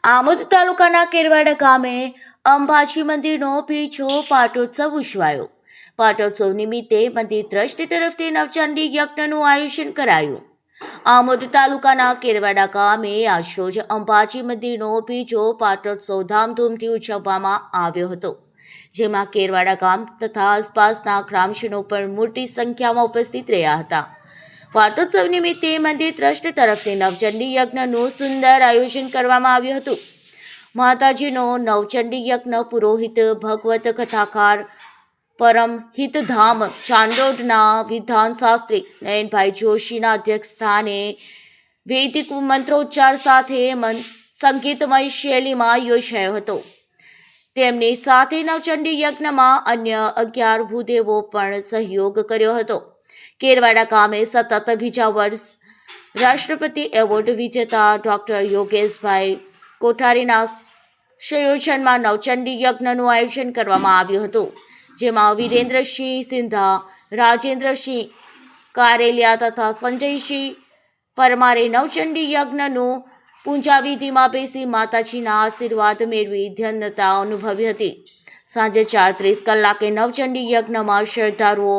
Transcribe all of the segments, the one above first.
આમોદ તાલુકાના કેરવાડા ગામે અંબાજી મંદિરનો પીછો પાટોત્સવ ઉજવાયો। પાટોત્સવ નિમિત્તે મંદિર ટ્રસ્ટ તરફથી નવચંડી યજ્ઞનું આયોજન કરાયું। આમોદ તાલુકાના કેરવાડા ગામે આજરોજ અંબાજી મંદિરનો પીછો પાટોત્સવ ધામધૂમથી ઉજવવામાં આવ્યો હતો, જેમાં કેરવાડા ગામ તથા આસપાસના ગ્રામજનો પણ મોટી સંખ્યામાં ઉપસ્થિત રહ્યા હતા। પાટોત્સવ નિમિત્તે મંદિર ટ્રસ્ટ તરફથી નવચંડી યજ્ઞનું સુંદર આયોજન કરવામાં આવ્યું હતું। માતાજીનો નવચંડી યજ્ઞ પુરોહિત ભગવત કથાકાર પરમ હિતધામ ચાંદોડના વિધાનશાસ્ત્રી નયનભાઈ જોશીના અધ્યક્ષસ્થાને વૈદિક મંત્રોચ્ચાર સાથે સંગીતમય શૈલીમાં યોજાયો હતો। તેમની સાથે નવચંડી યજ્ઞમાં અન્ય 11 ભૂદેવો પણ સહયોગ કર્યો હતો। કેરવાડા ગામે સતત બીજા વર્ષ રાષ્ટ્રપતિ એવોર્ડ વિજેતા ડૉક્ટર યોગેશભાઈ કોઠારીના સંયોજનમાં નવચંડી યજ્ઞનું આયોજન કરવામાં આવ્યું હતું, જેમાં વિરેન્દ્રસિંહ સિંધા, રાજેન્દ્રસિંહ કારેલિયા તથા સંજયસિંહ પરમારે નવચંડી યજ્ઞનું પૂજાવિધિમાં બેસી માતાજીના આશીર્વાદ મેળવી ધન્યતા અનુભવી હતી। સાંજે 4:30 કલાકે નવચંડી યજ્ઞમાં શ્રદ્ધાળુઓ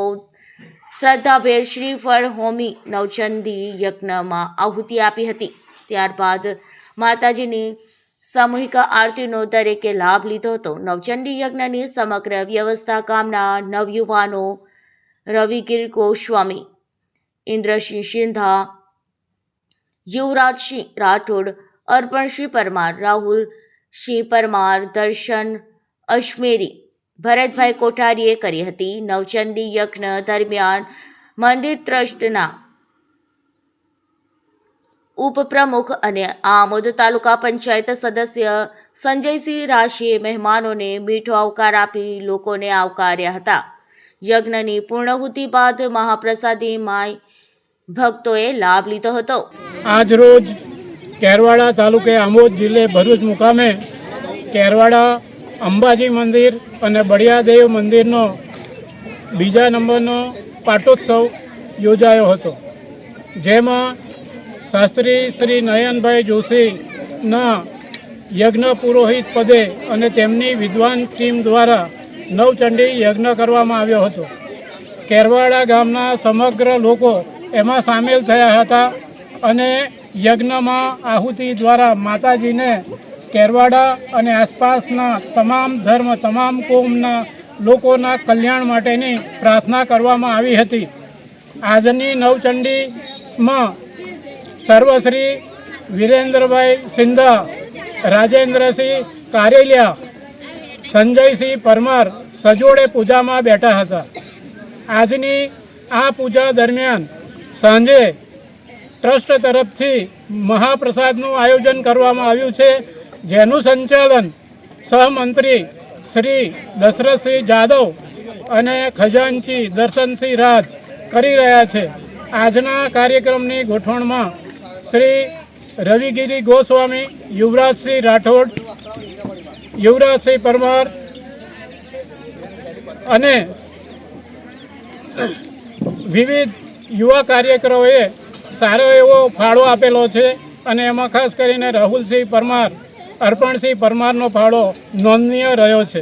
શ્રદ્ધાભેર શ્રીફળ હોમી નવચંડી યજ્ઞમાં આહુતિ આપી હતી। ત્યારબાદ માતાજીની સામૂહિક આરતીનો દરેકે લાભ લીધો હતો। નવચંડી યજ્ઞની સમગ્ર વ્યવસ્થા ગામના નવયુવાનો રવિગીર ગોસ્વામી, ઇન્દ્રસિંહ સિંધા, યુવરાજસિંહ રાઠોડ, અર્પણસિંહ પરમાર, રાહુલસિંહ પરમાર, દર્શન અજમેરી, ભરતભાઈ કોઠારીએ કરી હતી। નવચંડી યજ્ઞ દરમિયાન મંદિર ટ્રસ્ટના ઉપપ્રમુખ અને આમોદ તાલુકા પંચાયત સદસ્ય સંજયસિંહ રાશીએ મહેમાનોને મીઠો આવકાર આપી લોકોને આવકાર્યા હતા। યજ્ઞની પૂર્ણાહુતિ બાદ મહાપ્રસાદી માય ભક્તોએ લાભ લીધો હતો। આજરોજ કેરવાડા તાલુકે આમોદ જિલ્લે ભરૂચ મુકામે કેરવાડા અંબાજી મંદિર અને બળિયાદેવ મંદિરનો બીજા નંબરનો પાટોત્સવ યોજાયો હતો, જેમાં શાસ્ત્રી શ્રી નયનભાઈ જોશીના યજ્ઞ પુરોહિત પદે અને તેમની વિદ્વાન ટીમ દ્વારા નવચંડી યજ્ઞ કરવામાં આવ્યો હતો। કેરવાડા ગામના સમગ્ર લોકો એમાં સામેલ થયા હતા અને યજ્ઞમાં આહુતિ દ્વારા માતાજીને કેરવાડા અને આસપાસના તમામ ધર્મ, તમામ કોમના લોકોના કલ્યાણ માટેની પ્રાર્થના કરવામાં આવી હતી। આજની નવચંડીમાં સર્વશ્રી વિરેન્દ્રભાઈ સિંધા, રાજેન્દ્રસિંહ કારેલિયા, સંજયસિંહ પરમાર સજોડે પૂજામાં બેઠા હતા। આજની આ પૂજા દરમિયાન સાંજે ટ્રસ્ટ તરફથી મહાપ્રસાદનું આયોજન કરવામાં આવ્યું છે, જેનું સંચાલન સહમંત્રી શ્રી દશરથસિંહ જાદવ અને ખજાનચી દર્શનસિંહ રાજ કરી રહ્યા છે। આજના કાર્યક્રમની ગોઠવણમાં શ્રી રવિગીરી ગોસ્વામી, યુવરાજસિંહ રાઠોડ, યુવરાજસિંહ પરમાર અને વિવિધ યુવા કાર્યકરોએ સારો એવો ફાળો આપેલો છે અને એમાં ખાસ કરીને રાહુલસિંહ પરમાર, અર્પણસિંહ પરમારનો ફાળો નોંધનીય રહ્યો છે।